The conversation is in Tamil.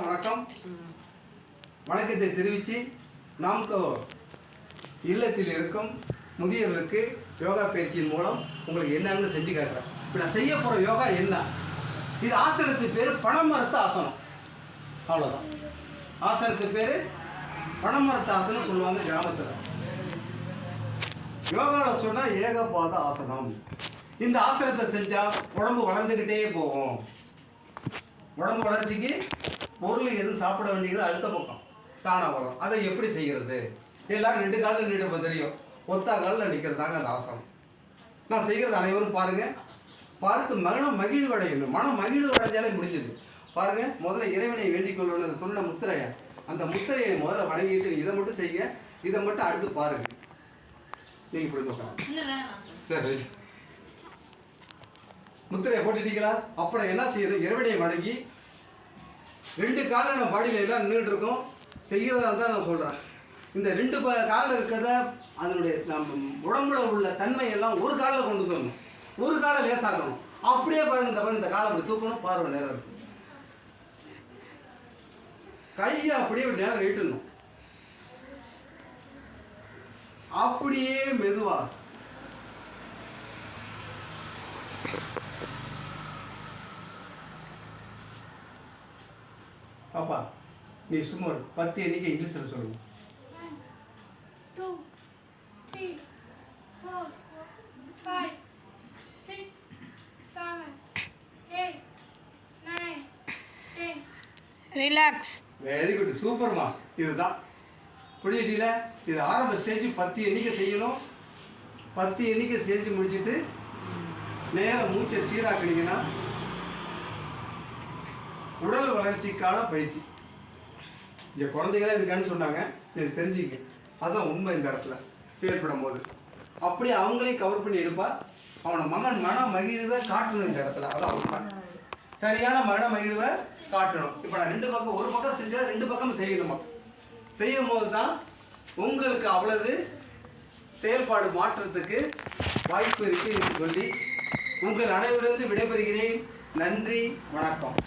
வணக்கம். வணக்கத்தை தெரிவித்து நாம்கோ இல்லத்தில் இருக்கும் முதியவர்களுக்கு யோகா பயிற்சியின் மூலம் உங்களுக்கு என்னன்னு செஞ்சு காட்டுறேன். இப்போ நான் செய்ய போகிற யோகா என்ன? இது ஆசனத்துக்கு பேர் பனைமரத்து ஆசனம். அவ்வளோதான். ஆசனத்துக்கு பேர் பனைமரத்து ஆசனம் சொல்லுவாங்க கிராமத்தில். யோகாவில் சொன்னால் ஏகபாத ஆசனம். இந்த ஆசனத்தை செஞ்சால் உடம்பு வளர்ந்துக்கிட்டே போகும். உடம்பு வளர்ச்சிக்கு பொருள் எதுவும் சாப்பிட வேண்டியது அடுத்த பக்கம் தானாக வரும். அதை எப்படி செய்கிறது? எல்லாரும் 2 காலில் நின்று தெரியும். ஒத்தா காலில் நிற்கிறதாங்க அந்த ஆசனம். நான் செய்கிறது அனைவரும் பாருங்கள். பார்த்து மகிழ்வடையணும். மனம் மகிழ்வடைஞ்சாலே முடிஞ்சது. பாருங்கள், முதல்ல இறைவனை வேண்டிக் கொள்ளணும்னு சொன்ன முத்திரையை, அந்த முத்திரையை முதல்ல வணங்கிட்டு இதை மட்டும் செய்ய, இதை மட்டும் அடுத்து பாருங்கள். நீங்கள் இப்படி சொல்லுங்க. சரி, முத்திரையை போட்டுட்டீங்களா? அப்புறம் என்ன செய்யணும்? இறைவனை வணங்கி 2 காலில் நம்ம பாடியில் எல்லாம் நின்றுட்டு இருக்கோம். செய்கிறதா தான் நான் சொல்கிறேன். இந்த 2 காலில் இருக்கிறத அதனுடைய நம்ம உடம்புல உள்ள தன்மையெல்லாம் ஒரு காலில் கொண்டு வரணும். ஒரு காலை லேசாக்கணும். அப்படியே பாருங்க, இந்த காலை அப்படி தூக்கணும். பார்வை நேரம் இருக்கும். கையை அப்படியே நேரம் நீட்டணும். அப்படியே மெதுவாக பாப்பா, நீ சும்மா 10 எண்ணிக்கை இங்கிலீஷில் சொல்லுங்க. 1 2 3 4 5 6 7 8 9 10. ரிலாக்ஸ். வெரி குட், சூப்பர்மா. இதுதான் புரியுதுல. இது ஆரம்ப ஸ்டேஜ் 10 எண்ணிக்கை செய்யணும். 10 எண்ணிக்கை செஞ்சு முடிச்சுட்டு நேரம் மூச்சை சீராக்கினீங்கன்னா உடல் வளர்ச்சிக்கான பயிற்சி. இங்கே குழந்தைகளே இருக்கான்னு சொன்னாங்க, இது தெரிஞ்சுக்க. அதுதான் உண்மை. இந்த இடத்துல செயல்படும் போது அப்படியே அவங்களையும் கவர் பண்ணி எடுப்பா. அவனை மன மகிழ்வை காட்டணும். இந்த இடத்துல அதான் உண்மை. சரியான மன மகிழ்வை காட்டணும். இப்போ நான் 2 பக்கம், ஒரு பக்கம் செஞ்சால் 2 பக்கம் செய்யணுமா? செய்யும் போது தான் உங்களுக்கு அவ்வளவு செயல்பாடு மாற்றத்துக்கு வாய்ப்பு இருக்குது சொல்லி உங்கள் அனைவரிலிருந்து விடைபெறுகிறேன். நன்றி, வணக்கம்.